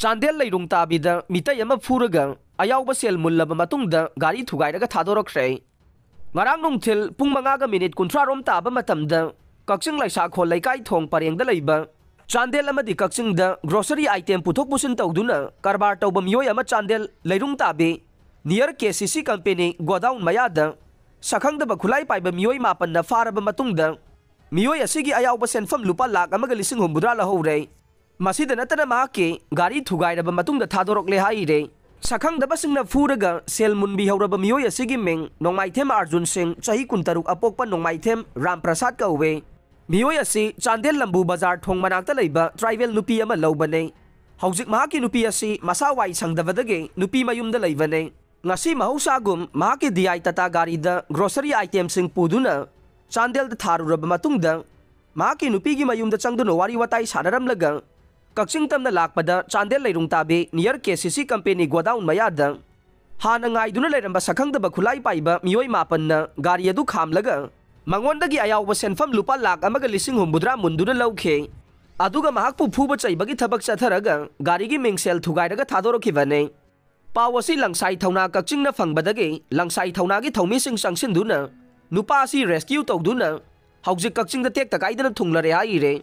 Chandel leirung tabida mitai ama furaga ayawba sel mullaba matungda gari thugairaga thadorokre. Ngarang nungthil pung 5 minute 30 rom taba matamda Kakching laisa khol laikai thong parengda leiba Chandel amadi kakchingda grocery item puthok pusin tawduna karbar tawba miyoi ama Chandel leirung tabe near KCC company godown mayada sakhangdaba khulai paiba miyoi mapan na faraba matungda miyoi asigi ayawba senfam lupa lakh amaga 1,800 lahore masida natana mahake gari thugairaba matungda thadorokle haire sakhangdaba singna furaga selmun bihawraba miyoi asigi ming nongmaithem Arjun Singh chahi 16 apokpa nongmaithem Ram Prasad kauwe miyoi asi Chandel lambu bazar thong manakta leiba tribal nupi ama lobane hawjik mahaki nupi asi masawai sangdavadage nupi mayumda leibane ngasi mahusagum mahaki DI tata garida grocery item sing puduna Chandel da tharuraba matungda mahaki nupi gi mayumda changduna wari watai sanaramlaga Kakching tamna lakpada Chandel leirung tabe near KCC company godown mayada hana ngaiduna leiramba sakhangdaba khulai paiba miyoi mapan na gari adu khamlaga mangondagi ayawba senfam lupa lakh amaga 1,800 munduna lawkhe aduga mahakpu phuba chaibagi thabak chatharaga garigi mingsel thugairaga thadorokibane pawasi langsai thauna Kakching na fangbadagi langsai thauna gi thomi sing sangsinduna nupa si rescue tawduna hawjik Kakching da tek takaidana thunglare haire